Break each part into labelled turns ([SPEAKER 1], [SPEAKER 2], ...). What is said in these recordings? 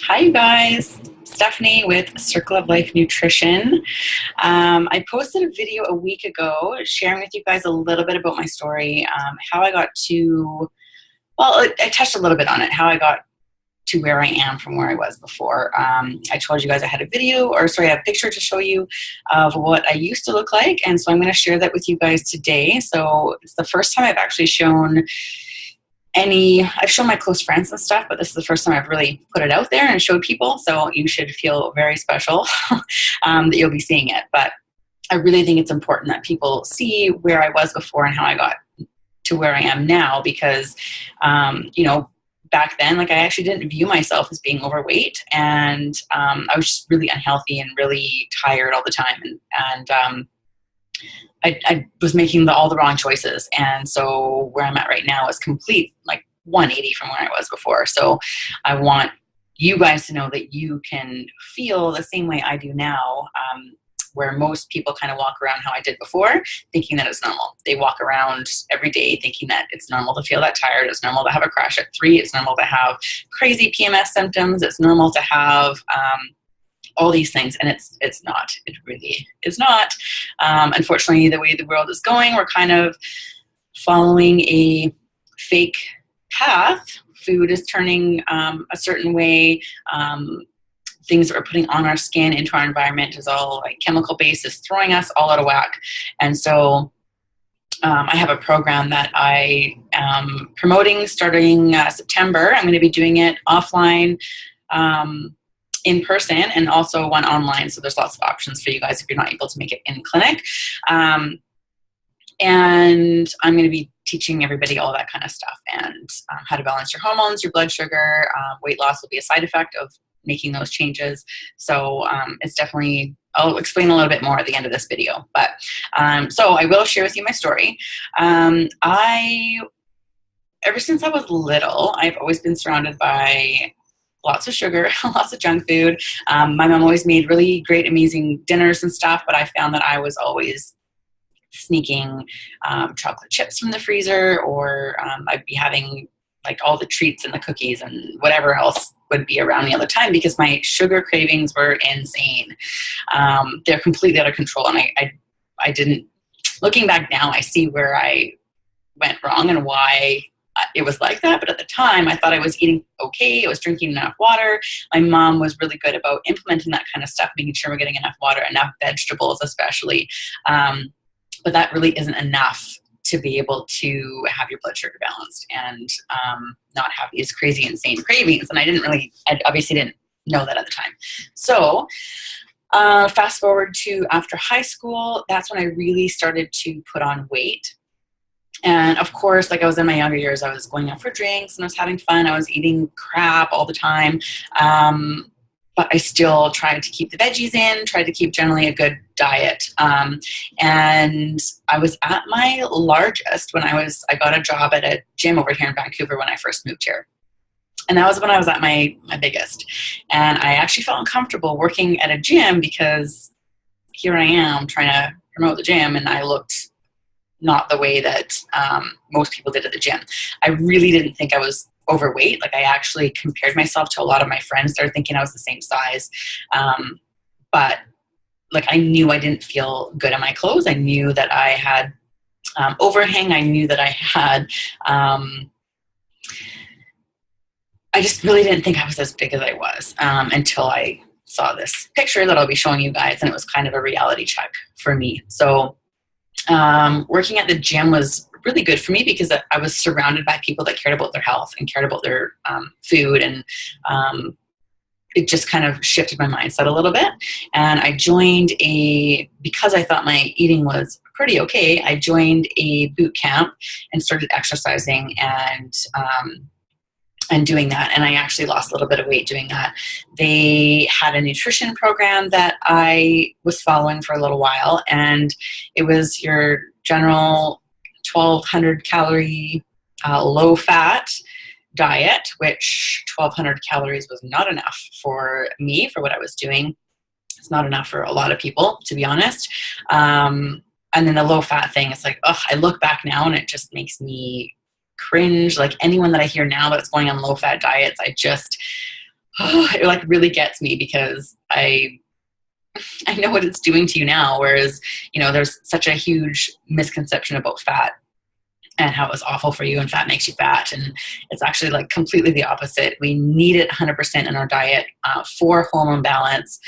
[SPEAKER 1] Hi, you guys. Stephanie with Circle of Life Nutrition. I posted a video a week ago sharing with you guys a little bit about my story, how I got to, I touched a little bit on it, how I got to where I am from where I was before. I told you guys I had a a picture to show you of what I used to look like, and so I'm going to share that with you guys today. So it's the first time I've actually shown I've shown my close friends and stuff, but this is the first time I've really put it out there and showed people. So you should feel very special that you'll be seeing it. But I really think it's important that people see where I was before and how I got to where I am now, because, back then, I actually didn't view myself as being overweight, and I was just really unhealthy and really tired all the time. And I was making all the wrong choices. And so where I'm at right now is complete 180 from where I was before. So I want you guys to know that you can feel the same way I do now, where most people kind of walk around how I did before, thinking that it's normal. They walk around every day thinking that it's normal to feel that tired. It's normal to have a crash at 3. It's normal to have crazy PMS symptoms. It's normal to have all these things, and it's not. It really is not. Unfortunately, the way the world is going, we're kind of following a fake path. Food is turning a certain way. Things that we're putting on our skin, into our environment, is all chemical based, is throwing us all out of whack. And so I have a program that I am promoting starting September. I'm going to be doing it offline, in person, and also one online. So there's lots of options for you guys if you're not able to make it in clinic. And I'm going to be teaching everybody all that kind of stuff, and how to balance your hormones, your blood sugar. Weight loss will be a side effect of making those changes. So it's definitely, I'll explain a little bit more at the end of this video. But so I will share with you my story. Ever since I was little, I've always been surrounded by lots of sugar, lots of junk food. My mom always made really great, amazing dinners and stuff, but I found that I was always sneaking chocolate chips from the freezer, or I'd be having all the treats and the cookies and whatever else would be around me all the time, because my sugar cravings were insane. They're completely out of control, and I didn't, looking back now, I see where I went wrong and why it was like that. But at the time, I thought I was eating okay. I was drinking enough water. My mom was really good about implementing that kind of stuff, making sure we're getting enough water, enough vegetables especially. But that really isn't enough to be able to have your blood sugar balanced and not have these crazy, insane cravings. And I obviously didn't know that at the time. So fast forward to after high school, that's when I really started to put on weight. And of course, I was in my younger years, I was going out for drinks and I was having fun. I was eating crap all the time. But I still tried to keep the veggies in, tried to keep generally a good diet. And I was at my largest when I got a job at a gym over here in Vancouver when I first moved here. And that was when I was at my biggest. And I actually felt uncomfortable working at a gym, because here I am trying to promote the gym, and I looked not the way that most people did at the gym. I really didn't think I was overweight. I actually compared myself to a lot of my friends. Started thinking I was the same size. But I knew I didn't feel good in my clothes. I knew that I had overhang. I knew that I had, I just really didn't think I was as big as I was until I saw this picture that I'll be showing you guys. And it was kind of a reality check for me. So working at the gym was really good for me, because I was surrounded by people that cared about their health and cared about their food, and it just kind of shifted my mindset a little bit. And I joined because I thought my eating was pretty okay, I joined a boot camp and started exercising and doing that. And I actually lost a little bit of weight doing that. They had a nutrition program that I was following for a little while, and it was your general 1,200 calorie low fat diet, which 1,200 calories was not enough for me for what I was doing. It's not enough for a lot of people, to be honest. And then the low fat thing, it's I look back now and it just makes me cringe. Anyone that I hear now that's going on low fat diets, it like really gets me, because I know what it's doing to you now. Whereas, there's such a huge misconception about fat and how it's awful for you, and fat makes you fat. And it's actually like completely the opposite. We need it 100% in our diet for hormone balance,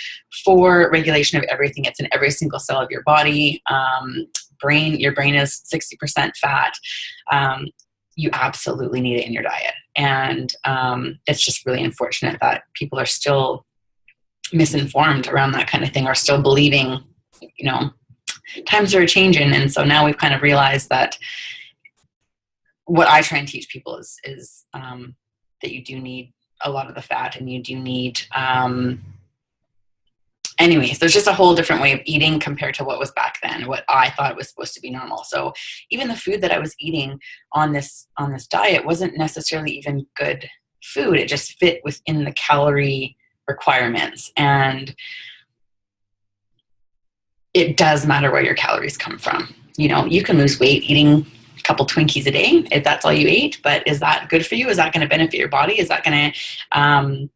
[SPEAKER 1] for regulation of everything. It's in every single cell of your body. Your brain is 60% fat. You absolutely need it in your diet. And it's just really unfortunate that people are still misinformed around that kind of thing, or still believing, times are changing. And so now we've kind of realized that what I try and teach people is that you do need a lot of the fat, and you do need, anyways, there's just a whole different way of eating compared to what was back then, what I thought was supposed to be normal. So even the food that I was eating on this diet wasn't necessarily even good food. It just fit within the calorie requirements. And it does matter where your calories come from. You can lose weight eating a couple Twinkies a day if that's all you ate, but is that good for you? Is that going to benefit your body? Is that going to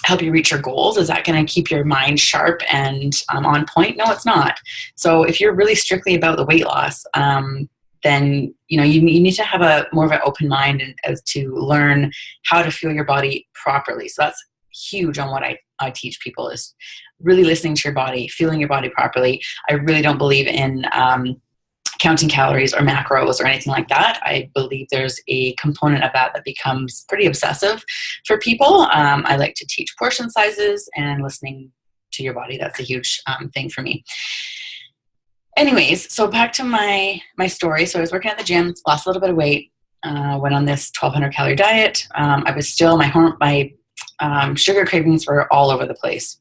[SPEAKER 1] help you reach your goals? Is that going to keep your mind sharp and on point? No, it's not. So if you're really strictly about the weight loss, then you need to have a more of an open mind as to learn how to fuel your body properly. So that's huge on what I teach people, is really listening to your body, fueling your body properly. I really don't believe in counting calories or macros or anything like that. I believe there's a component of that becomes pretty obsessive for people. I like to teach portion sizes and listening to your body. That's a huge thing for me. Anyways, so back to my story. So I was working at the gym, lost a little bit of weight, went on this 1,200 calorie diet. I was still, my sugar cravings were all over the place.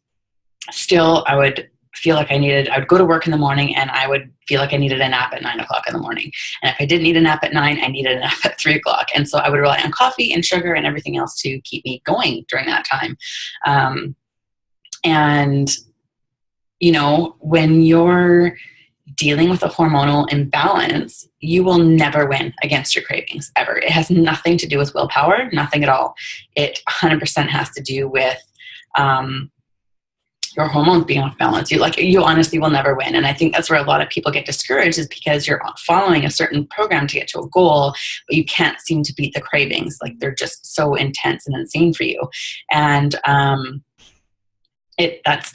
[SPEAKER 1] Still, I would feel like I would go to work in the morning and I would feel like I needed a nap at 9 o'clock in the morning. And if I didn't need a nap at 9, I needed a nap at 3 o'clock. And so I would rely on coffee and sugar and everything else to keep me going during that time. And, when you're dealing with a hormonal imbalance, you will never win against your cravings, ever. It has nothing to do with willpower, nothing at all. It 100% has to do with your hormones being off balance. You honestly will never win. And I think that's where a lot of people get discouraged, is because you're following a certain program to get to a goal, but you can't seem to beat the cravings. Like, they're just so intense and insane for you. And that's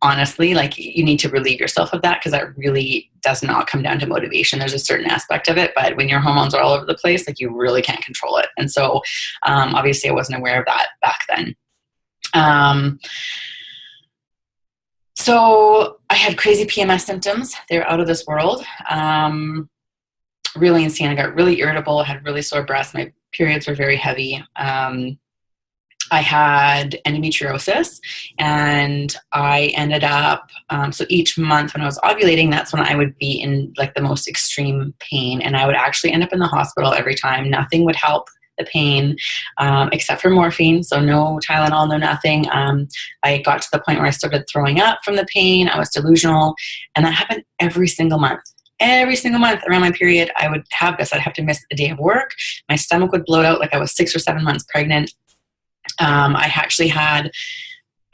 [SPEAKER 1] honestly, like, you need to relieve yourself of that, because that really does not come down to motivation. There's a certain aspect of it, but when your hormones are all over the place, like, you really can't control it. And so obviously I wasn't aware of that back then. So I had crazy PMS symptoms. They were out of this world. Really insane. I got really irritable. I had really sore breasts. My periods were very heavy. I had endometriosis, and I ended up, so each month when I was ovulating, that's when I would be in like the most extreme pain, and I would actually end up in the hospital every time. Nothing would help the pain except for morphine. So no Tylenol, no nothing. I got to the point where I started throwing up from the pain. I was delusional, and that happened every single month. Every single month around my period, I would have this. I'd have to miss a day of work. My stomach would bloat out like I was 6 or 7 months pregnant. I actually had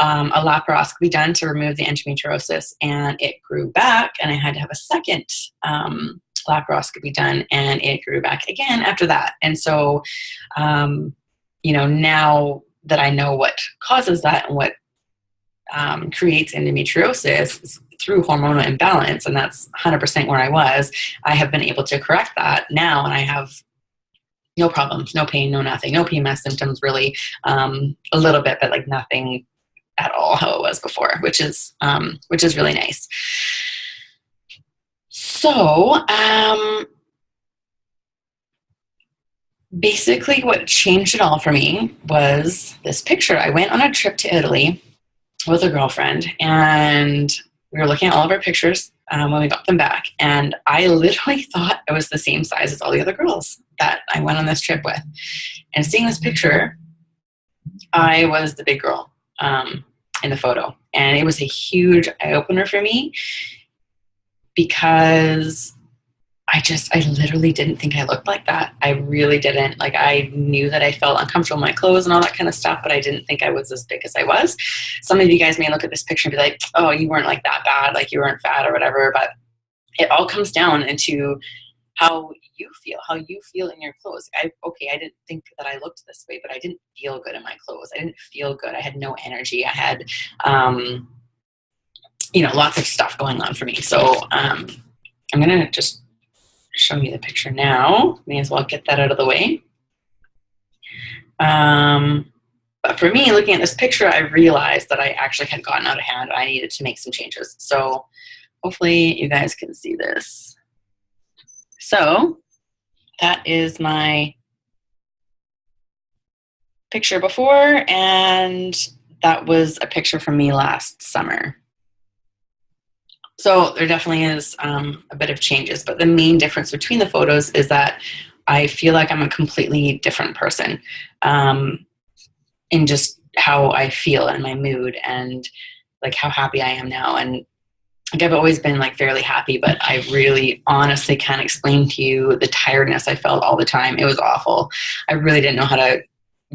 [SPEAKER 1] a laparoscopy done to remove the endometriosis, and it grew back, and I had to have a second laparoscopy done, and it grew back again after that. And so, now that I know what causes that and what creates endometriosis through hormonal imbalance, and that's 100% where I was, I have been able to correct that now, and I have no problems, no pain, no nothing, no PMS symptoms really, a little bit, but like nothing at all how it was before, which is really nice. So, basically what changed it all for me was this picture. I went on a trip to Italy with a girlfriend, and we were looking at all of our pictures when we got them back, and I literally thought I was the same size as all the other girls that I went on this trip with. And seeing this picture, I was the big girl in the photo, and it was a huge eye-opener for me, because I literally didn't think I looked like that. I really didn't. Like, I knew that I felt uncomfortable in my clothes and all that kind of stuff, but I didn't think I was as big as I was. Some of you guys may look at this picture and be like, oh, you weren't like that bad, like you weren't fat or whatever, but it all comes down into how you feel in your clothes. I didn't think that I looked this way, but I didn't feel good in my clothes. I didn't feel good. I had no energy. I had, lots of stuff going on for me. So I'm going to just show you the picture now. May as well get that out of the way. But for me, looking at this picture, I realized that I actually had gotten out of hand. I needed to make some changes. So hopefully you guys can see this. So that is my picture before, and that was a picture from me last summer. So there definitely is a bit of changes, but the main difference between the photos is that I feel like I'm a completely different person in just how I feel and my mood and like how happy I am now. And like, I've always been like fairly happy, but I really honestly can't explain to you the tiredness I felt all the time. It was awful. I really didn't know how to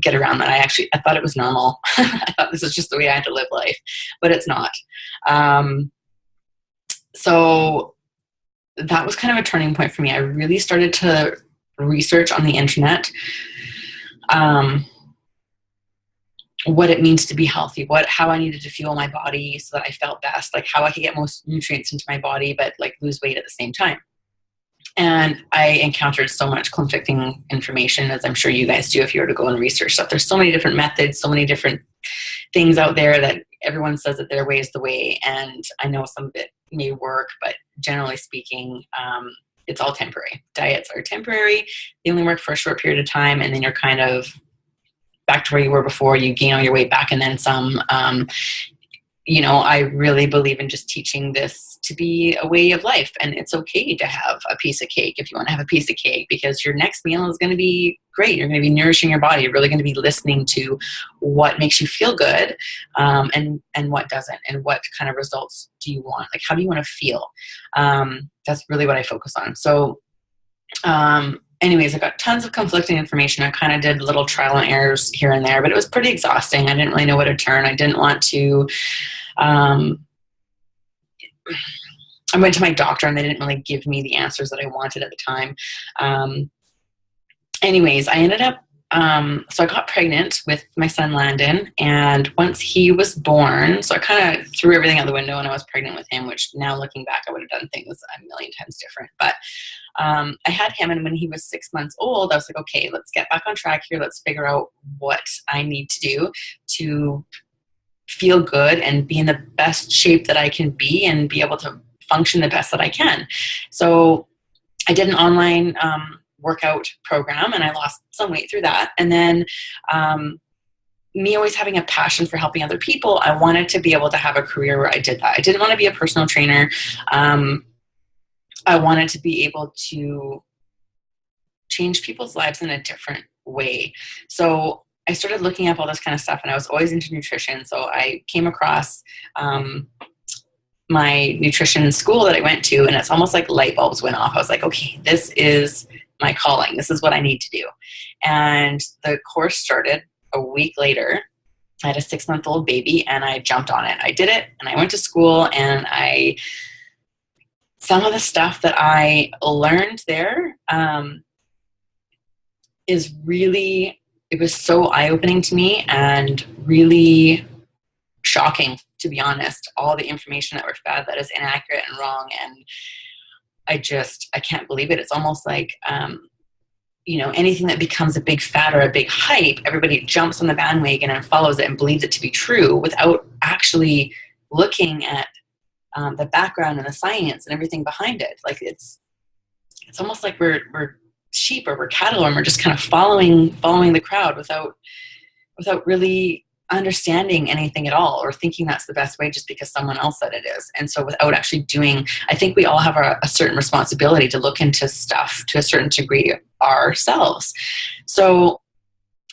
[SPEAKER 1] get around that. I thought it was normal. I thought this was just the way I had to live life, but it's not. So that was kind of a turning point for me. I really started to research on the internet what it means to be healthy, how I needed to fuel my body so that I felt best, like how I could get most nutrients into my body, but like lose weight at the same time. And I encountered so much conflicting information, as I'm sure you guys do if you were to go and research stuff. There's so many different methods, so many different things out there that everyone says that their way is the way. And I know some of it may work, but generally speaking, it's all temporary. Diets are temporary. They only work for a short period of time, and then you're kind of back to where you were before. You gain all your weight back and then some. I really believe in just teaching this to be a way of life, and it's okay to have a piece of cake if you want to have a piece of cake, because your next meal is going to be great. You're going to be nourishing your body. You're really going to be listening to what makes you feel good, and what doesn't, and what kind of results do you want? Like, how do you want to feel? That's really what I focus on. So, anyways, I got tons of conflicting information. I kind of did little trial and errors here and there, but it was pretty exhausting. I didn't really know where to turn. I didn't want to, I went to my doctor and they didn't really give me the answers that I wanted at the time. Anyways, I ended up, so I got pregnant with my son Landon, and once he was born, so I kind of threw everything out the window and I was pregnant with him, which now looking back, I would have done things a million times different. But I had him, and when he was 6 months old, I was like, okay, let's get back on track here. Let's figure out what I need to do to feel good and be in the best shape that I can be and be able to function the best that I can. So I did an online workout program, and I lost some weight through that. And then me always having a passion for helping other people, I wanted to be able to have a career where I did that. I didn't want to be a personal trainer. I wanted to be able to change people's lives in a different way. So I started looking up all this kind of stuff, and I was always into nutrition. So I came across my nutrition school that I went to, and it's almost like light bulbs went off. I was like, okay, this is my calling. This is what I need to do. And the course started a week later. I had a 6-month-old baby, and I jumped on it. I did it, and I went to school, and some of the stuff that I learned there is really, it was so eye-opening to me and really shocking, to be honest. All the information that we're fed that is inaccurate and wrong, and I can't believe it. It's almost like, anything that becomes a big fad or a big hype, everybody jumps on the bandwagon and follows it and believes it to be true without actually looking at the background and the science and everything behind it. Like it's almost like we're sheep or we're cattle, and we're just kind of following the crowd without really understanding anything at all, or thinking that's the best way just because someone else said it is. And so without actually doing, I think we all have a certain responsibility to look into stuff to a certain degree ourselves. So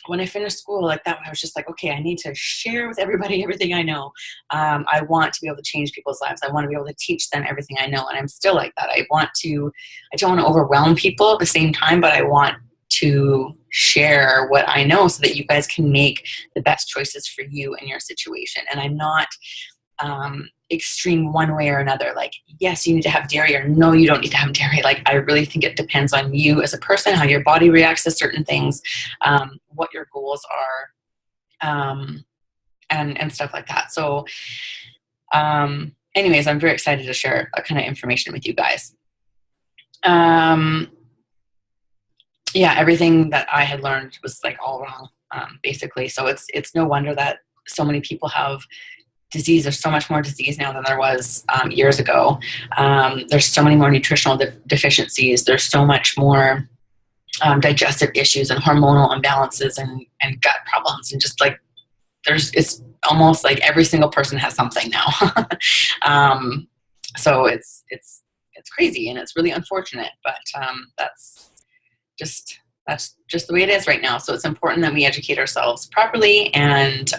[SPEAKER 1] when I finished school like that, I was just like, okay, I need to share with everybody everything I know. I want to be able to change people's lives. I want to be able to teach them everything I know. And I'm still like that. I don't want to overwhelm people at the same time, but I want to share what I know so that you guys can make the best choices for you and your situation. And I'm not extreme one way or another. Like, yes, you need to have dairy, or no, you don't need to have dairy. Like, I really think it depends on you as a person, how your body reacts to certain things, what your goals are, and stuff like that. So, anyways, I'm very excited to share that kind of information with you guys. Yeah, everything that I had learned was like all wrong, basically. So it's no wonder that so many people have disease. There's so much more disease now than there was years ago. There's so many more nutritional deficiencies. There's so much more digestive issues and hormonal imbalances and gut problems, and just like it's almost like every single person has something now. So it's crazy, and it's really unfortunate, but that's just the way it is right now. So it's important that we educate ourselves properly, and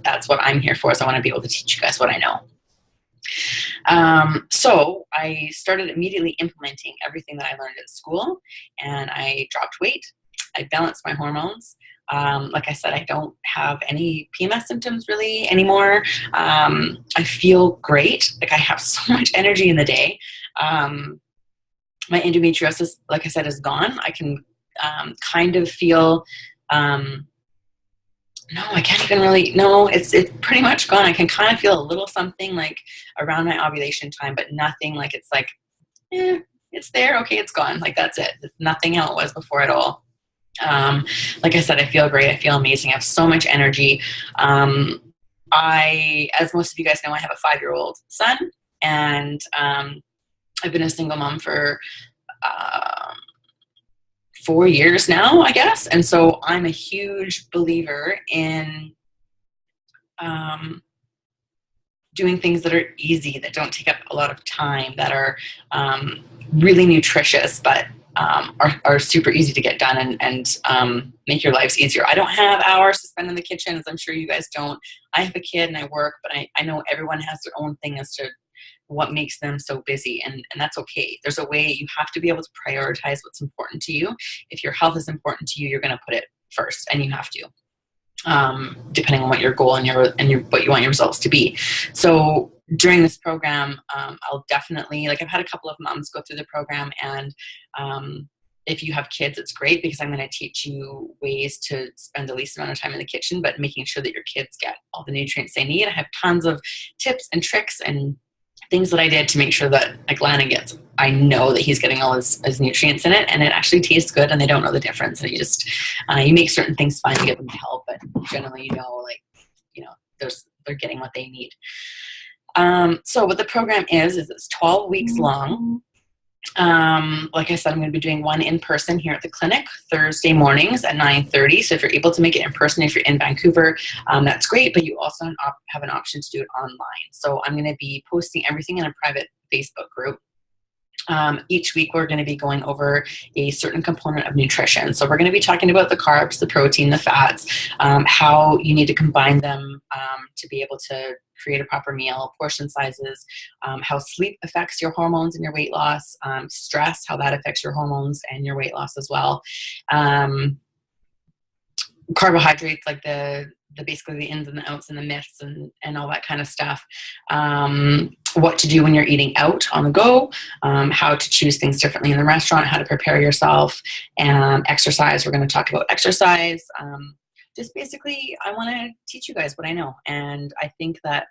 [SPEAKER 1] that's what I'm here for, is I want to be able to teach you guys what I know. So I started immediately implementing everything that I learned at school, and I dropped weight. I balanced my hormones. Like I said, I don't have any PMS symptoms really anymore. I feel great. Like, I have so much energy in the day. My endometriosis, like I said, is gone. I can kind of feel, no, I can't even really, no, it's pretty much gone. I can kind of feel a little something like around my ovulation time, but nothing like it's like, it's there. Okay, it's gone. Like, that's it. It's nothing how it was before at all. Like I said, I feel great. I feel amazing. I have so much energy. As most of you guys know, I have a 5-year-old son, and I've been a single mom for 4 years now, I guess. And so I'm a huge believer in doing things that are easy, that don't take up a lot of time, that are really nutritious, but are super easy to get done and make your lives easier. I don't have hours to spend in the kitchen, as I'm sure you guys don't. I have a kid and I work, but I know everyone has their own thing as to what makes them so busy, and that's okay. There's a way. You have to be able to prioritize what's important to you. If your health is important to you, you're going to put it first, and you have to, depending on what your goal and what you want your results to be. So during this program, I'll definitely, like, I've had a couple of moms go through the program, and if you have kids, it's great, because I'm going to teach you ways to spend the least amount of time in the kitchen, but making sure that your kids get all the nutrients they need. I have tons of tips and tricks and things that I did to make sure that, like, Lana gets, I know that he's getting all his nutrients in it, and it actually tastes good, and they don't know the difference. And you just, you make certain things fun to get them help, but generally, they're getting what they need. So what the program is it's 12 weeks long. Like I said, I'm going to be doing one in person here at the clinic Thursday mornings at 9:30. So if you're able to make it in person, if you're in Vancouver, that's great. But you also have an option to do it online. So I'm going to be posting everything in a private Facebook group. Each week we're going to be going over a certain component of nutrition. So we're going to be talking about the carbs, the protein, the fats, how you need to combine them to be able to create a proper meal, portion sizes, how sleep affects your hormones and your weight loss, stress, how that affects your hormones and your weight loss as well. Carbohydrates, like the basically the ins and the outs and the myths and all that kind of stuff. What to do when you're eating out on the go, how to choose things differently in the restaurant, how to prepare yourself, and exercise. We're going to talk about exercise. Just basically, I want to teach you guys what I know. And I think that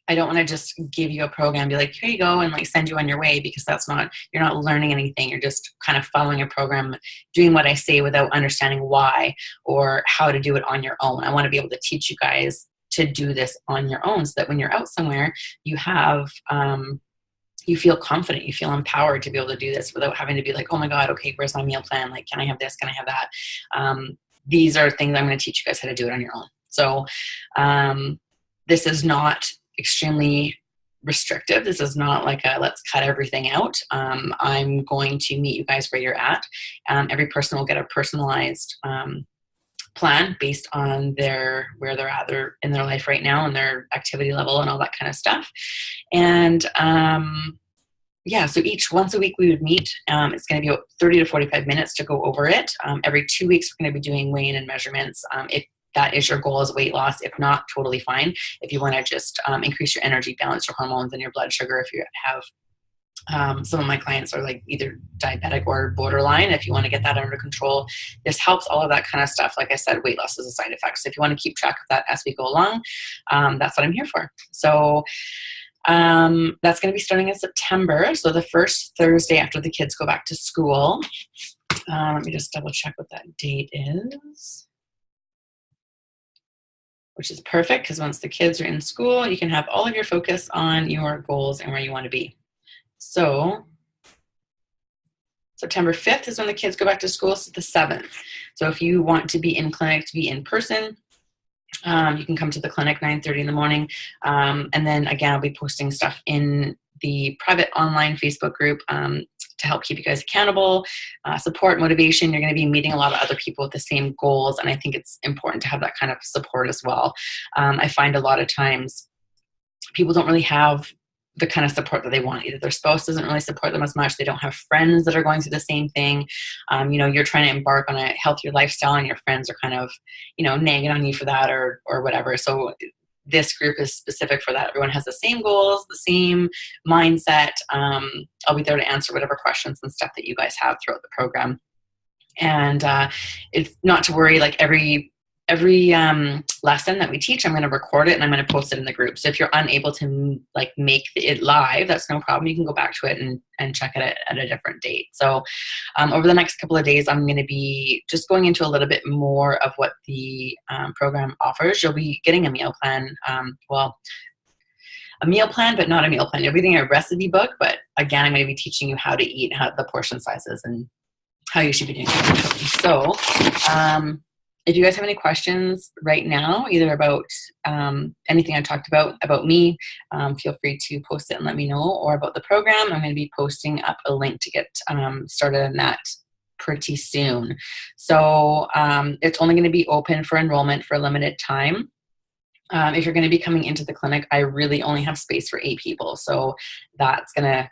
[SPEAKER 1] I don't want to just give you a program, be like, here you go, and like send you on your way, because you're not learning anything. You're just kind of following a program, doing what I say without understanding why or how to do it on your own. I want to be able to teach you guys to do this on your own, so that when you're out somewhere, you have, you feel confident, you feel empowered to be able to do this without having to be like, oh my God, okay, where's my meal plan? Like, can I have this? Can I have that? These are things I'm going to teach you guys how to do it on your own. So this is not extremely restrictive. This is not like a let's cut everything out. I'm going to meet you guys where you're at. Every person will get a personalized plan based on where they're at in their life right now and their activity level and all that kind of stuff. And yeah, so once a week we would meet. It's going to be 30 to 45 minutes to go over it. Every 2 weeks we're going to be doing weigh-in and measurements. If that is your goal, is weight loss. If not, totally fine. If you want to just increase your energy, balance your hormones and your blood sugar, if you have some of my clients are like either diabetic or borderline. If you want to get that under control, this helps all of that kind of stuff. Like I said, weight loss is a side effect. So if you want to keep track of that as we go along, that's what I'm here for. So that's going to be starting in September. So the first Thursday after the kids go back to school. Let me just double check what that date is. Which is perfect because once the kids are in school, you can have all of your focus on your goals and where you want to be. So September 5th is when the kids go back to school, so the 7th. So if you want to be in clinic, to be in person, you can come to the clinic 9:30 in the morning. And then again, I'll be posting stuff in the private online Facebook group to help keep you guys accountable, support, motivation. You're going to be meeting a lot of other people with the same goals. And I think it's important to have that kind of support as well. I find a lot of times people don't really have the kind of support that they want. Either their spouse doesn't really support them as much. They don't have friends that are going through the same thing. You're trying to embark on a healthier lifestyle and your friends are kind of, nagging on you for that or whatever. So this group is specific for that. Everyone has the same goals, the same mindset. I'll be there to answer whatever questions and stuff that you guys have throughout the program. And it's not to worry, like every lesson that we teach, I'm going to record it and I'm going to post it in the group. So if you're unable to make it live, that's no problem. You can go back to it and check it at a different date. So over the next couple of days, I'm going to be just going into a little bit more of what the program offers. You'll be getting a meal plan. A meal plan, but not a meal plan. You'll be getting a recipe book, but again, I'm going to be teaching you how to eat, how the portion sizes, and how you should be doing it. So if you guys have any questions right now, either about anything I talked about me, feel free to post it and let me know, or about the program. I'm going to be posting up a link to get started on that pretty soon. So it's only going to be open for enrollment for a limited time. If you're going to be coming into the clinic, I really only have space for 8 people. So that's going to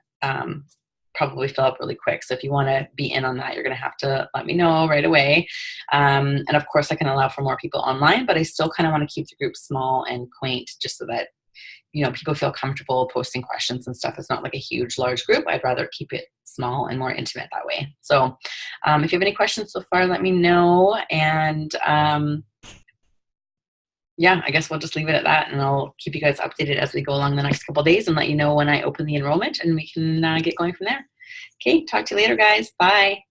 [SPEAKER 1] probably fill up really quick. So if you want to be in on that, you're going to have to let me know right away. And of course I can allow for more people online, but I still kind of want to keep the group small and quaint just so that, people feel comfortable posting questions and stuff. It's not like a huge, large group. I'd rather keep it small and more intimate that way. So if you have any questions so far, let me know. And yeah, I guess we'll just leave it at that, and I'll keep you guys updated as we go along the next couple of days and let you know when I open the enrollment, and we can get going from there. Okay, talk to you later, guys. Bye.